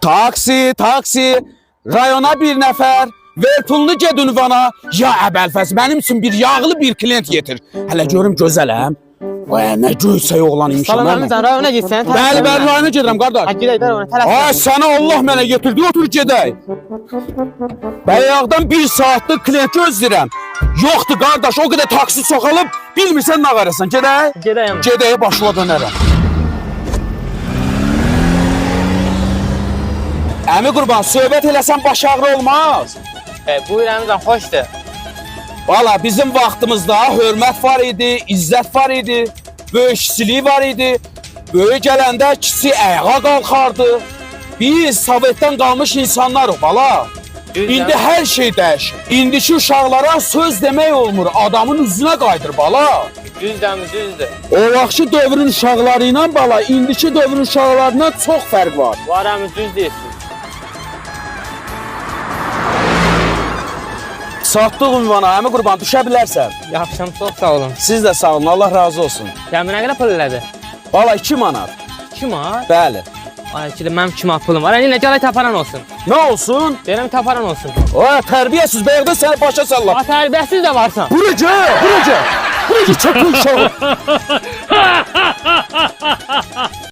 Taksi. Rayona bir nəfər. Ver pulunu get ünvana. Ya əbəlfəz, mənim üçün bir yağlı bir klient getir. Hələ görüm gözələm. Vay, nə göysək oğlan imişəm. Salam əmizən, rayona getsən. Bəli, rayona gedirəm, qardaş. Gedək də rayona, tələf. Ay, sənə Allah mənə getirdi, otur gedək. Bəyağdan 1 saatlıq klient gözləyirəm. Yoxdur, qardaş, o qədər taksi soxalıb, bilmirsən nə qarəsən. Gedək? Gedəyəm. Gedək, başla dönərəm. Əmi qurban, söhbət eləsən baş ağrı olmaz. Buyur əmizən, xoşdur. Valla bizim vaxtımızda hörmət var idi, izzət var idi, böyük kişilik var idi. Böyük gələndə kiçik ayağa qalxardı. Biz Sovetdən qalmış insanlarıq bala. İndi hər şey dəyişir. İndiki uşaqlara söz demək olmur, adamın üzünə qaydır bala. Düzdür. O vaxtki dövrün uşaqları ilə bala, indiki dövrün uşaqlarından çox fərq var. Var əmi, düz deyirsin. Satdıq ünvana, əmi qurban, düşə bilərsən. Yaxşım, çox sağ olun. Siz də sağ olun, Allah razı olsun. Gəminə qədər pul elədi? Valla 2 manat. 2 manat? Bəli. Ay, mənim 2 manat pulum var. Yine gələk taparan olsun. Nə olsun? Deyirəm taparan olsun. O, tərbiyəsiz, bəyəqdə səni başa sallam. Tərbiyəsiz də varsan. Bura gəl. Çəpil uşağı.